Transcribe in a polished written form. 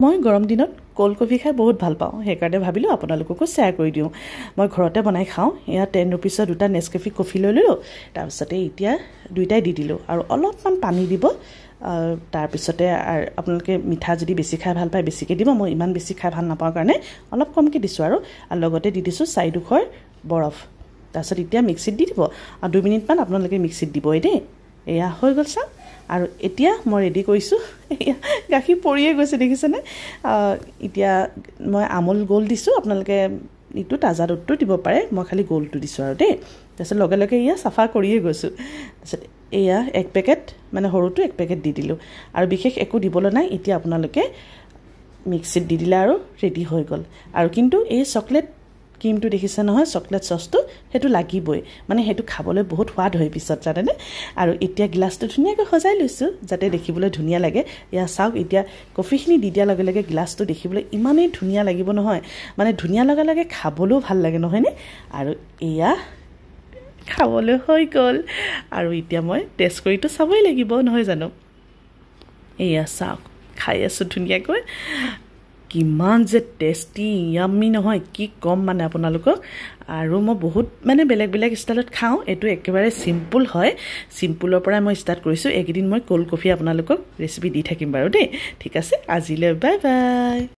মই গৰম দিনত কোল্ড কফি খাই বহুত ভাল পাওঁ সেইকাৰণে ভাবিলোঁ আপোনালোককো শ্বেয়াৰ কৰি দিওঁ মই ঘৰতে বনাই খাওঁ এয়া 10 रुपीसৰ দুটা নেসকেফে কফি লৈ ললো তাৰপিছতে এতিয়া দুইটাই দি দিলোঁ আৰু অলপমান পানী দিব তাৰপিছতে আপোনালোকে মিঠা যদি বেছি খাই ভাল পায় বেছিকৈ দিব মই ইমান বেছি খাই ভাল নাপাওঁ কাৰণে অলপ কমকৈ দিছোঁ আৰু লগতে দি দিছোঁ 4 ডোখৰ বৰফ তাৰপিছত এতিয়া মিক্সিত দি দিব আৰু 2 মিনিটমান আপোনালোকে মিক্সিত দিবই দেই এয়া হৈ গ'ল চাওক আৰু এতিয়া মই ৰেডি কৰিছোঁ গাখীৰ পৰিয়ে গৈছে দেখিছেনে এতিয়া মই আমুল গোল্ড দিছোঁ আপোনালোকে ইটো তাজা দুধটো দিব পাৰে মই খালি গোল্ডটো দিছোঁ আৰু দেই তাৰপিছত লগে লগে ইয়া চাফা কৰিয়ে গৈছোঁ তাৰপিছত এয়া 1 পেকেট মানে সৰুটো 1 পেকেট দি দিলোঁ আৰু বিশেষ একো দিবলৈ নাই এতিয়া আপোনালোকে মিক্সিত দি দিলে আৰু ৰেডি হৈ গ'ল আৰু কিন্তু এই চকলেট ক্ৰীমটো দেখিছে নহয় চকলেট সসটো হেতু লাগিবই মানে হেতু খাবলৈ বহুত সোৱাদ হয় পিছত জানেনে আৰু এতিয়া গ্লাছটো ধুনীয়াকৈ সজাই লৈছো যাতে দেখিবলৈ ধুনীয়া লাগে ইয়া চাওক এতিয়া কফিখিনি দি দিয়া লগে লগে গ্লাছটো দেখিবলৈ ইমানেই ধুনীয়া লাগিব নহয় মানে ধুনীয়া লগা লাগে খাবলৈও ভাল লাগে নহয় নে আৰু এয়া খাবলৈ হৈ গ'ল আৰু এতিয়া মই টেষ্ট কৰিটো চাবই লাগিব নহয় জানো এয়া চাওক খাই আছো ধুনীয়াকৈ কিমান যে টেস্টি ইয়াম্মি নহয় কি কম মানে আপোনালোকক আৰু মই বহুত মানে বেলেগ বেলেগ ষ্টাইলত খাওঁ এটো একেবাৰে সিম্পল হয় সিম্পলৰ পৰা মই ষ্টাৰ্ট কৰিছো একদিন মই কোল্ড কফি আপোনালোকক ৰেচিপি দি থাকিম বাৰু দেই ঠিক আছে আজিলৈ বাই বাই